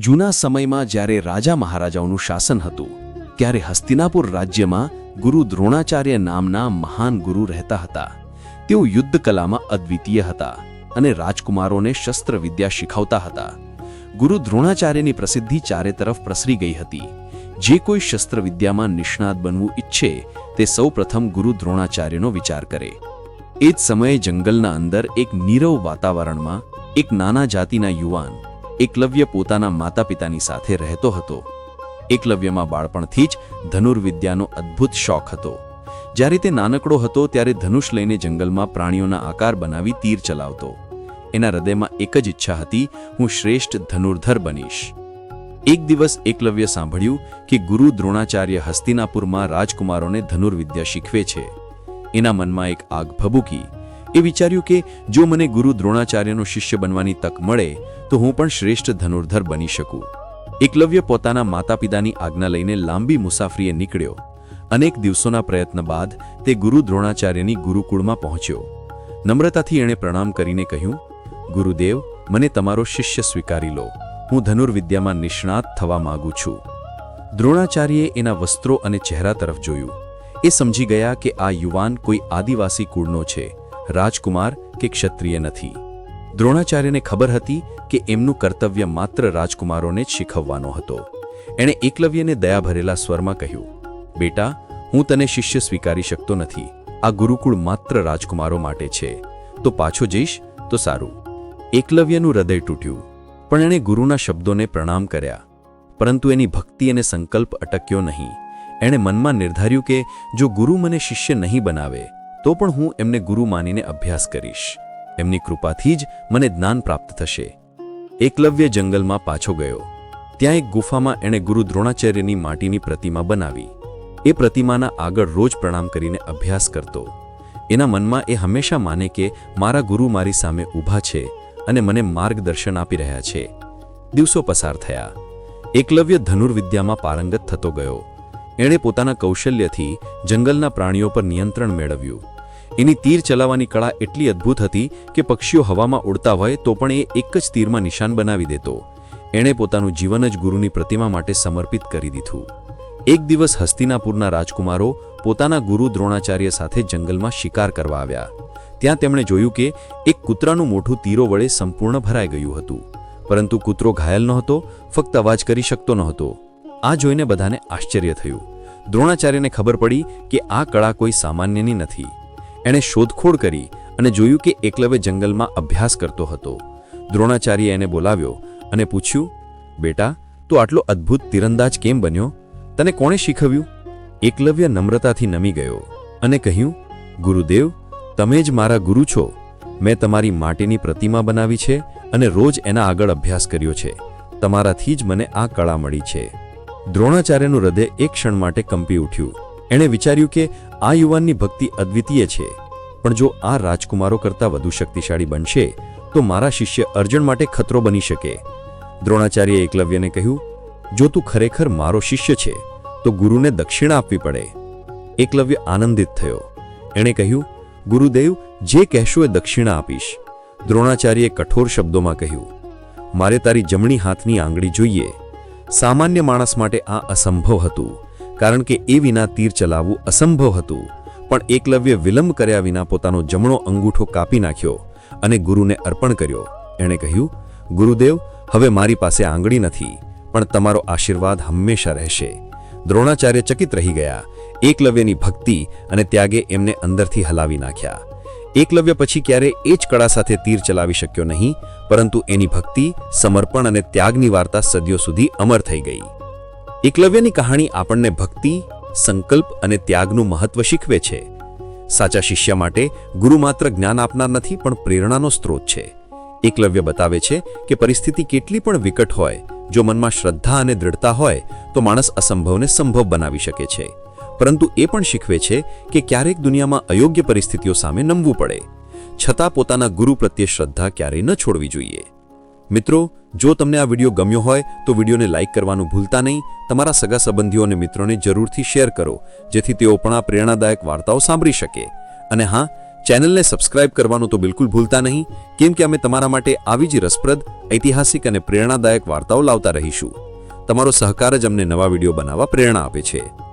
જૂના સમયમાં જ્યારે રાજા મહારાજાઓનું શાસન હતું ત્યારે હસ્તિનાપુર રાજ્યમાં ગુરુ દ્રોણાચાર્ય નામના મહાન ગુરુ રહેતા હતા. તેઓ યુદ્ધકલામાં અદ્વિતીય હતા અને રાજકુમારોને શસ્ત્રવિદ્યા શીખવતા હતા. ગુરુ દ્રોણાચાર્યની પ્રસિદ્ધિ ચારે તરફ પ્રસરી ગઈ હતી. જે કોઈ શસ્ત્રવિદ્યામાં નિષ્ણાત બનવું ઈચ્છે તે સૌપ્રથમ ગુરુ દ્રોણાચાર્યનો વિચાર કરે. એ જ સમયે જંગલના અંદર એક નીરવ વાતાવરણમાં એક નાના જાતિના યુવાન એકલવ્ય પોતાના માતાપિતાની સાથે રહેતો હતો. એકલવ્યમાં બાળપણથી જ ધનુર્વિદ્યાનો અદ્ભુત શોખ હતો. જ્યારે તે નાનકડો હતો ત્યારે ધનુષ લઈને જંગલમાં પ્રાણીઓના આકાર બનાવી તીર ચલાવતો. એના હૃદયમાં એક જ ઈચ્છા હતી, હું શ્રેષ્ઠ ધનુર્ધર બનીશ. એક દિવસ એકલવ્ય સાંભળ્યું કે ગુરુ દ્રોણાચાર્ય હસ્તિનાપુરમાં રાજકુમારોને ધનુર્વિદ્યા શીખવે છે. એના મનમાં એક આગ ભભૂકી. એ વિચાર્યું કે જો મને ગુરુ દ્રોણાચાર્યનો શિષ્ય બનવાની તક મળે તો હું પણ શ્રેષ્ઠ ધનુર્ધર બની શકું. એકલવ્ય પોતાના માતાપિતાની આજ્ઞા લઈને લાંબી મુસાફરીએ નીકળ્યો. અનેક દિવસોના પ્રયત્ન બાદ તે ગુરુ દ્રોણાચાર્યની ગુરુકુળમાં પહોંચ્યો. નમ્રતાથી એણે પ્રણામ કરીને કહ્યું, ગુરુદેવ, મને તમારો શિષ્ય સ્વીકારી લો. હું ધનુર્વિદ્યામાં નિષ્ણાત થવા માંગુ છું. દ્રોણાચાર્યે એના વસ્ત્રો અને ચહેરા તરફ જોયું. એ સમજી ગયા કે આ યુવાન કોઈ આદિવાસી કુળનો છે, રાજકુમાર કે ક્ષત્રિય નથી. દ્રોણાચાર્યને ખબર હતી કે એમનું કર્તવ્ય માત્ર રાજકુમારોને જ શીખવવાનો હતો. એણે એકલવ્યને દયાભરેલા સ્વરમાં કહ્યું, બેટા, હું તને શિષ્ય સ્વીકારી શકતો નથી. આ ગુરુકુળ માત્ર રાજકુમારો માટે છે. તો પાછો જઈશ તો સારું. એકલવ્યનું હૃદય તૂટ્યું, પણ એણે ગુરુના શબ્દોને પ્રણામ કર્યા. પરંતુ એની ભક્તિ અને સંકલ્પ અટક્યો નહીં. એણે મનમાં નિર્ધાર્યું કે જો ગુરુ મને શિષ્ય નહીં બનાવે તો પણ હું એમને ગુરુ માનીને અભ્યાસ કરીશ. એમની કૃપાથી જ મને જ્ઞાન પ્રાપ્ત થશે. એકલવ્ય જંગલમાં પાછો ગયો. ત્યાં એક ગુફામાં એણે ગુરુ દ્રોણાચાર્યની માટીની પ્રતિમા બનાવી. એ પ્રતિમાના આગળ રોજ પ્રણામ કરીને અભ્યાસ કરતો. એના મનમાં એ હંમેશા માને કે મારા ગુરુ મારી સામે ઊભા છે અને મને માર્ગદર્શન આપી રહ્યા છે. દિવસો પસાર થયા. એકલવ્ય ધનુર્વિદ્યામાં પારંગત થતો ગયો. એણે પોતાના કૌશલ્યથી જંગલના પ્રાણીઓ પર નિયંત્રણ મેળવ્યું. એની તીર ચલાવવાની કળા એટલી અદ્ભુત હતી કે પક્ષીઓ હવામાં ઉડતા હોય તો પણ એ એક જ તીરમાં નિશાન બનાવી દેતો. એણે પોતાનું જીવન જ ગુરુની પ્રતિમા માટે સમર્પિત કરી દીધું. એક દિવસ હસ્તિનાપુરના રાજકુમારો પોતાના ગુરુ દ્રોણાચાર્ય સાથે જંગલમાં શિકાર કરવા આવ્યા. ત્યાં તેમણે જોયું કે એક કૂતરાનું મોઢું તીરો વડે સંપૂર્ણ ભરાઈ ગયું હતું. પરંતુ કૂતરો ઘાયલ નહોતો, ફક્ત અવાજ કરી શકતો નહોતો. આ જોઈને બધાને આશ્ચર્ય થયું. દ્રોણાચાર્યને ખબર પડી કે આ કળા કોઈ સામાન્યની નથી. એણે શોધખોળ કરી અને જોયું કે એકલવ્ય જંગલમાં અભ્યાસ કરતો હતો. દ્રોણાચાર્યે એને બોલાવ્યો અને પૂછ્યું, બેટા, તું આટલો અદ્ભુત તીરંદાજ કેમ બન્યો? તને કોણે શીખવ્યું? એકલવ્ય નમ્રતાથી નમી ગયો અને કહ્યું, ગુરુદેવ, તમે જ મારા ગુરુ છો. મેં તમારી માટીની પ્રતિમા બનાવી છે અને રોજ એના આગળ અભ્યાસ કર્યો છે. તમારાથી જ મને આ કળા મળી છે. દ્રોણાચાર્યનું હૃદય એક ક્ષણ માટે કંપી ઉઠ્યું. એણે વિચાર્યું કે આ યુવાનની ભક્તિ અદ્વિતીય છે, પણ જો આ રાજકુમારો કરતાં વધુ શક્તિશાળી બનશે તો મારા શિષ્ય અર્જુન માટે ખતરો બની શકે. દ્રોણાચાર્યે એકલવ્યને કહ્યું, જો તું ખરેખર મારો શિષ્ય છે તો ગુરુને દક્ષિણા આપવી પડે. એકલવ્ય આનંદિત થયો. એણે કહ્યું, ગુરુદેવ, જે કહેશો એ દક્ષિણા આપીશ. દ્રોણાચાર્યે કઠોર શબ્દોમાં કહ્યું, મારે તારી જમણી હાથની આંગળી જોઈએ. સામાન્ય માણસ માટે આ અસંભવ હતું, કારણ કે એ વિના તીર ચલાવવું અસંભવ હતું. પણ એકલવ્ય વિલંબ કર્યા વિના પોતાનો જમણો અંગૂઠો કાપી નાખ્યો અને ગુરુને અર્પણ કર્યો. એણે કહ્યું, ગુરુદેવ, હવે મારી પાસે આંગળી નથી, પણ તમારો આશીર્વાદ હંમેશા રહેશે. દ્રોણાચાર્ય ચકિત રહી ગયા. એકલવ્યની ભક્તિ અને ત્યાગે એમને અંદરથી હલાવી નાખ્યા. એકલવ્ય પછી ક્યારે એ જ કળા સાથે તીર ચલાવી શક્યો નહીં, પરંતુ એની ભક્તિ, સમર્પણ અને ત્યાગની વાર્તા સદીઓ સુધી અમર થઈ ગઈ. એકલવ્યની કહાણી આપણને ભક્તિ, સંકલ્પ અને ત્યાગનું મહત્વ શીખવે છે. સાચા શિષ્ય માટે ગુરુ માત્ર જ્ઞાન આપનાર નથી, પણ પ્રેરણાનો સ્ત્રોત છે. એકલવ્ય બતાવે છે કે પરિસ્થિતિ કેટલી પણ વિકટ હોય, જો મનમાં શ્રદ્ધા અને દૃઢતા હોય તો માણસ અસંભવને સંભવ બનાવી શકે છે. પરંતુ એ પણ શીખવે છે કે ક્યારેક દુનિયામાં અયોગ્ય પરિસ્થિતિઓ સામે નમવું પડે, છતાં પોતાના ગુરુ પ્રત્યે શ્રદ્ધા ક્યારેય ન છોડવી જોઈએ. મિત્રો, જો તમને આ વિડીયો ગમ્યો હોય તો વિડીયોને લાઇક કરવાનું ભૂલતા નહીં. તમારા સગા સંબંધીઓ અને મિત્રોને જરૂરથી શેર કરો, જેથી તેઓ પણ આ પ્રેરણાદાયક વાર્તાઓ સાંભળી શકે. અને હા, ચેનલને સબસ્ક્રાઇબ કરવાનું તો બિલકુલ ભૂલતા નહીં, કેમ કે અમે તમારા માટે આવી જ રસપ્રદ, ઐતિહાસિક અને પ્રેરણાદાયક વાર્તાઓ લાવતા રહીશું. તમારો સહકાર જ અમને નવા વિડીયો બનાવવા પ્રેરણા આપે છે.